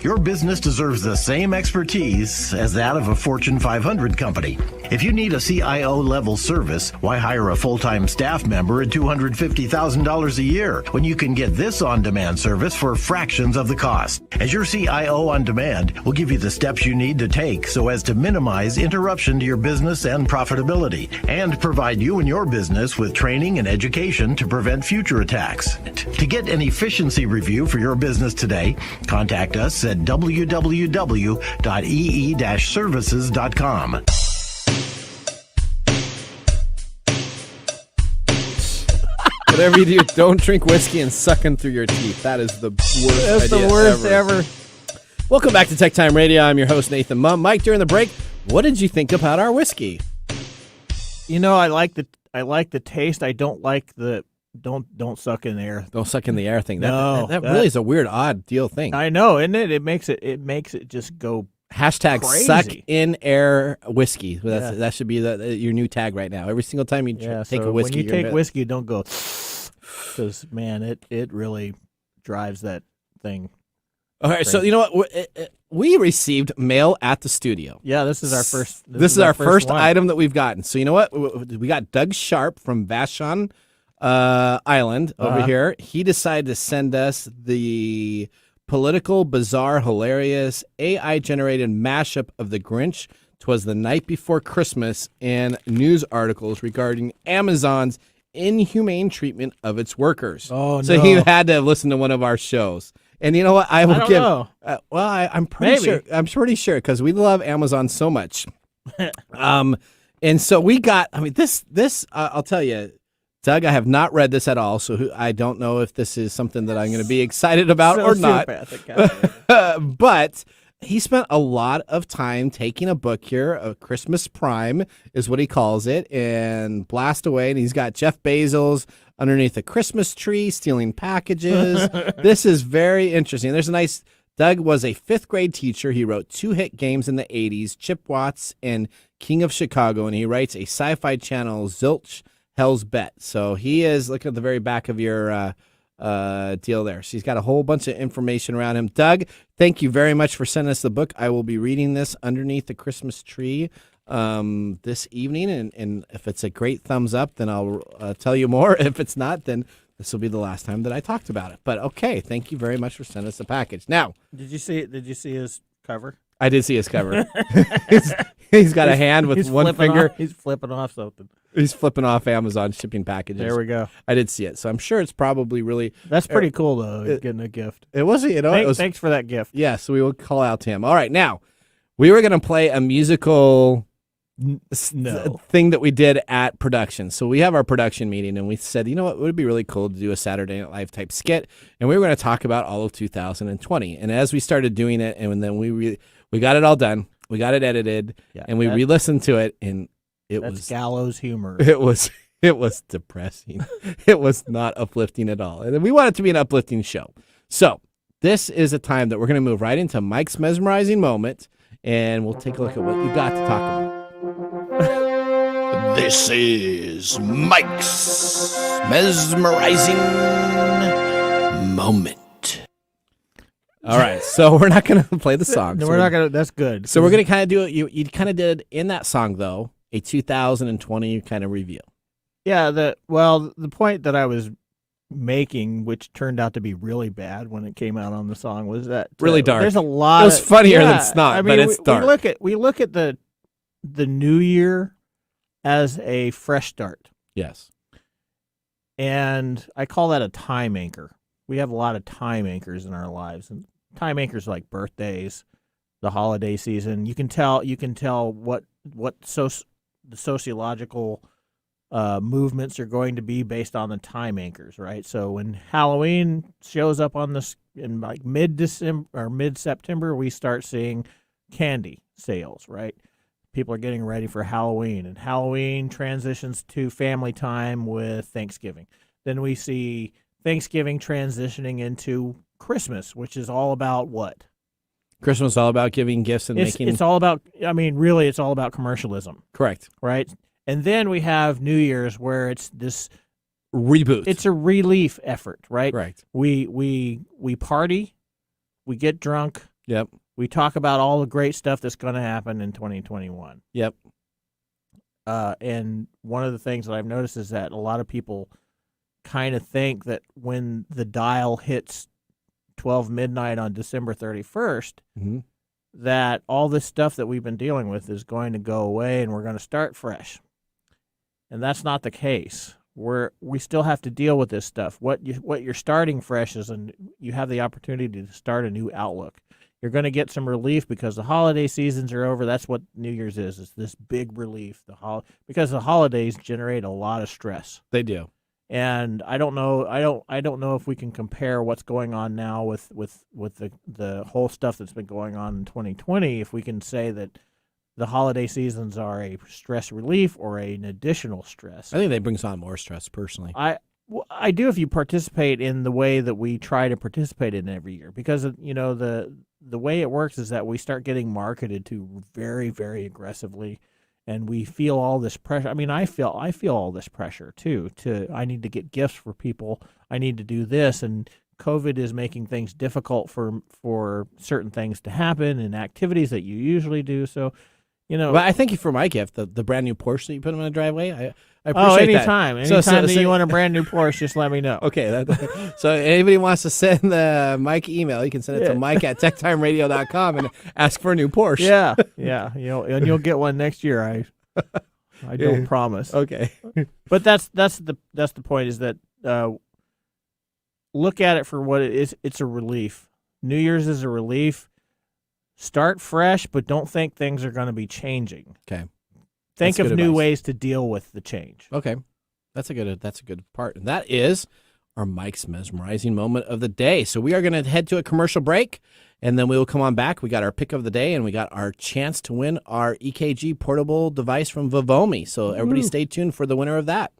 Your business deserves the same expertise as that of a Fortune 500 company. If you need a CIO-level service, why hire a full-time staff member at $250,000 a year when you can get this on-demand service for fractions of the cost? As your CIO on demand, we'll give you the steps you need to take so as to minimize interruption to your business and profitability, and provide you and your business with training and education to prevent future attacks. To get an efficiency review for your business today, contact us at www.ee-services.com. Whatever you do, don't drink whiskey and suck them through your teeth. That is the worst That's idea the worst ever. Welcome back to TechTime Radio. I'm your host, Nathan Mumm. Mike, during the break, what did you think about our whiskey? You know, I like the taste. I don't like the don't suck in the air. Don't suck in the air thing. That That really is a weird, odd deal thing. I know, isn't it? It makes it just go Hashtag crazy. suck in air whiskey. That should be your new tag right now. Every single time you take a whiskey. When you take whiskey, don't go, because man, it really drives that thing. All right, so you know what? We received mail at the studio. Yeah, this is our first. This is our first one. item that we've gotten. So you know what? We got Doug Sharp from Vashon Island over here. He decided to send us the political, bizarre, hilarious, AI-generated mashup of The Grinch, 'Twas the Night Before Christmas, and news articles regarding Amazon's inhumane treatment of its workers. Oh, so no. he had to listen to one of our shows. And you know what? I don't know. I'm pretty sure. I'm pretty sure because we love Amazon so much. And so we got. I mean, this. I'll tell you, Doug. I have not read this at all, so I don't know if this is something that I'm going to be excited about or not. But he spent a lot of time taking a book here, a Christmas Prime is what he calls it, and blast away. And he's got Jeff Bezos underneath a Christmas tree stealing packages. This is very interesting. There's a nice. Doug was a 5th grade teacher. He wrote 2 hit games in the 80s, Chip Watts and King of Chicago, and he writes a sci-fi channel, Zilch Hell's Bet. So he is, look at the very back of your deal there. So he's got a whole bunch of information around him. Doug, thank you very much for sending us the book. I will be reading this underneath the Christmas tree this evening, and if it's a great thumbs up, then I'll tell you more. If it's not, then this will be the last time that I talked about it. But okay, thank you very much for sending us the package. Now, Did you see his cover? I did see his cover. he's got a hand with one finger. He's flipping off something. He's flipping off Amazon shipping packages. There we go. I did see it, so I'm sure it's probably really. That's pretty cool though. Getting a gift. It was, Thanks for that gift. Yeah, so we will call out to him. All right, now we were going to play a musical thing that we did at production. So we have our production meeting, and we said, you know what, it would be really cool to do a Saturday Night Live type skit, and we were going to talk about all of 2020. And as we started doing it, and then we got it all done, we got it edited, and we re-listened to it, and it was gallows humor. It was depressing. It was not uplifting at all, and we want it to be an uplifting show. So this is a time that we're going to move right into Mike's mesmerizing moment, and we'll take a look at what you got to talk about. This is Mike's mesmerizing moment. All right, so we're not going to play the song. No, we're not going to. That's good. So we're going to kind of do it. You kind of did in that song, though, a 2020 kind of review. Yeah, the point that I was making, which turned out to be really bad when it came out on the song, was that really dark. There's a lot. It was funnier than snot, but it's dark. We look at the new year as a fresh start. Yes. And I call that a time anchor. We have a lot of time anchors in our lives, and time anchors like birthdays, the holiday season. You can tell what the sociological movements are going to be based on the time anchors, right? So when Halloween shows up on this in like mid-December or mid-September, we start seeing candy sales, right? People are getting ready for Halloween, and Halloween transitions to family time with Thanksgiving. Then we see Thanksgiving transitioning into Christmas, which is all about what? Christmas is all about giving gifts and making... It's all about, really it's all about commercialism. Correct. Right? And then we have New Year's, where it's this reboot. It's a relief effort, right? Right. We party, we get drunk. Yep. We talk about all the great stuff that's going to happen in 2021. Yep. And one of the things that I've noticed is that a lot of people kind of think that when the dial hits 12 midnight on December 31st, that all this stuff that we've been dealing with is going to go away and we're going to start fresh. And that's not the case. We still have to deal with this stuff. What you're starting fresh is, and you have the opportunity to start a new outlook. You're going to get some relief because the holiday seasons are over. That's what New Year's is. It's this big relief. Because the holidays generate a lot of stress. They do. And I don't know if we can compare what's going on now with the whole stuff that's been going on in 2020, if we can say that the holiday seasons are a stress relief or an additional stress. I think they brings on more stress personally. I do if you participate in the way that we try to participate in every year, because the way it works is that we start getting marketed to very, very aggressively, and we feel all this pressure. I mean, I feel all this pressure too. I need to get gifts for people. I need to do this, and COVID is making things difficult for certain things to happen and activities that you usually do. So, Well, I thank you for my gift, the brand new Porsche that you put in the driveway. I appreciate anytime. that. Anytime that you want a brand new Porsche, just let me know. Okay. So anybody wants to send Mike email, you can send it to Mike@TechTimeRadio.com and ask for a new Porsche. Yeah. And you'll get one next year. I don't promise. Okay. But that's the point, is that look at it for what it is. It's a relief. New Year's is a relief. Start fresh, but don't think things are going to be changing. Okay. Think of new ways to deal with the change. Okay. That's a good part. And that is our Mike's mesmerizing moment of the day. So we are going to head to a commercial break, and then we will come on back. We got our pick of the day, and we got our chance to win our EKG portable device from Vivomi. So everybody stay tuned for the winner of that.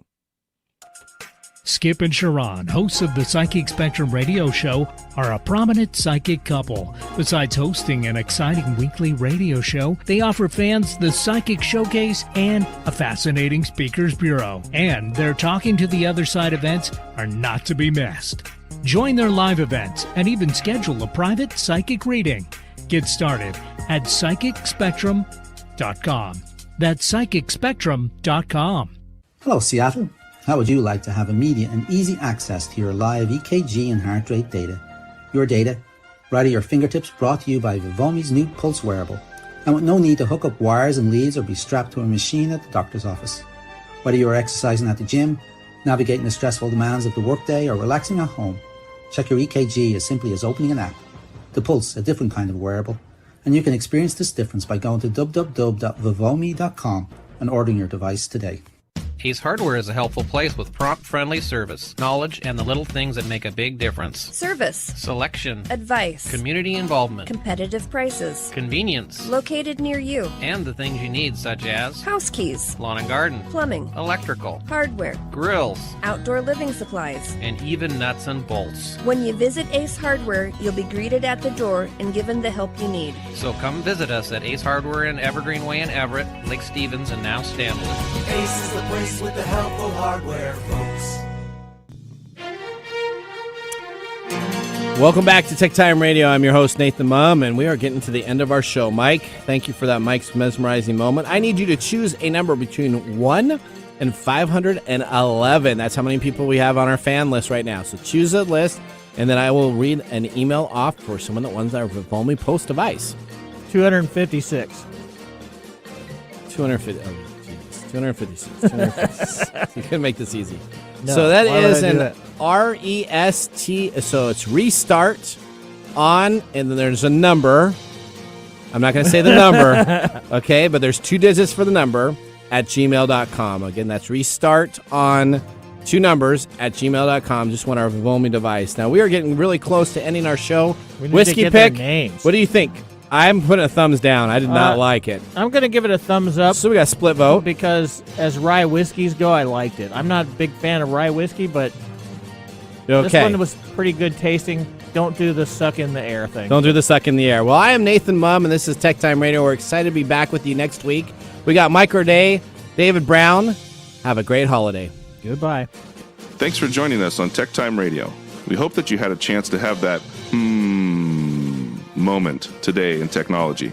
Skip and Sharon, hosts of the Psychic Spectrum radio show, are a prominent psychic couple. Besides hosting an exciting weekly radio show, they offer fans the Psychic Showcase and a fascinating speakers bureau. And their Talking to the Other Side events are not to be missed. Join their live events and even schedule a private psychic reading. Get started at psychicspectrum.com. That's psychicspectrum.com. Hello, Seattle. How would you like to have immediate and easy access to your live EKG and heart rate data? Your data, right at your fingertips, brought to you by Vivomi's new Pulse wearable, and with no need to hook up wires and leads or be strapped to a machine at the doctor's office. Whether you are exercising at the gym, navigating the stressful demands of the workday, or relaxing at home, check your EKG as simply as opening an app. The Pulse, a different kind of wearable, and you can experience this difference by going to www.vivomi.com and ordering your device today. Ace Hardware is a helpful place with prompt, friendly service, knowledge, and the little things that make a big difference. Service. Selection. Advice. Community involvement. Competitive prices. Convenience. Located near you. And the things you need, such as house keys, lawn and garden, plumbing, electrical, hardware, grills, outdoor living supplies, and even nuts and bolts. When you visit Ace Hardware, you'll be greeted at the door and given the help you need. So come visit us at Ace Hardware in Evergreen Way in Everett, Lake Stevens, and now Stanley. Ace is the place with the helpful hardware, folks. Welcome back to TechTime Radio. I'm your host, Nathan Mumm, and we are getting to the end of our show. Mike, thank you for that Mike's mesmerizing moment. I need you to choose a number between 1 and 511. That's how many people we have on our fan list right now. So choose a list, and then I will read an email off for someone that wants our Vivomi Post device. 256. 250. Oh, geez. 256. You can make this easy. No, so that is an REST. So it's restart on, and then there's a number. I'm not going to say the number, okay? But there's 2 digits for the number at gmail.com. Again, that's restart on 2 numbers at gmail.com. Just want our Vivomi device. Now, we are getting really close to ending our show. We need Whiskey to get pick. their names. What do you think? I'm putting a thumbs down. I did not like it. I'm going to give it a thumbs up. So we got a split vote. Because as rye whiskeys go, I liked it. I'm not a big fan of rye whiskey, but this one was pretty good tasting. Don't do the suck in the air thing. Don't do the suck in the air. Well, I am Nathan Mumm, and this is TechTime Radio. We're excited to be back with you next week. We got Mike Roday, David Brown. Have a great holiday. Goodbye. Thanks for joining us on TechTime Radio. We hope that you had a chance to have that moment today in technology.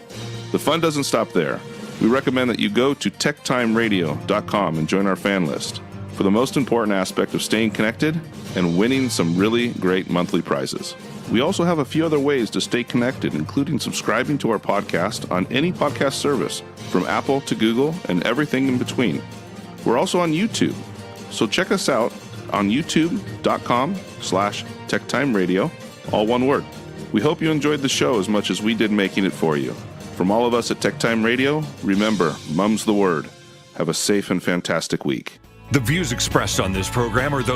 The fun doesn't stop there. We recommend that you go to techtimeradio.com and join our fan list for the most important aspect of staying connected and winning some really great monthly prizes. We also have a few other ways to stay connected, including subscribing to our podcast on any podcast service, from Apple to Google and everything in between. We're also on YouTube, so check us out on youtube.com/techtimeradio, all one word. We hope you enjoyed the show as much as we did making it for you. From all of us at TechTime Radio, remember, mum's the word. Have a safe and fantastic week. The views expressed on this program are those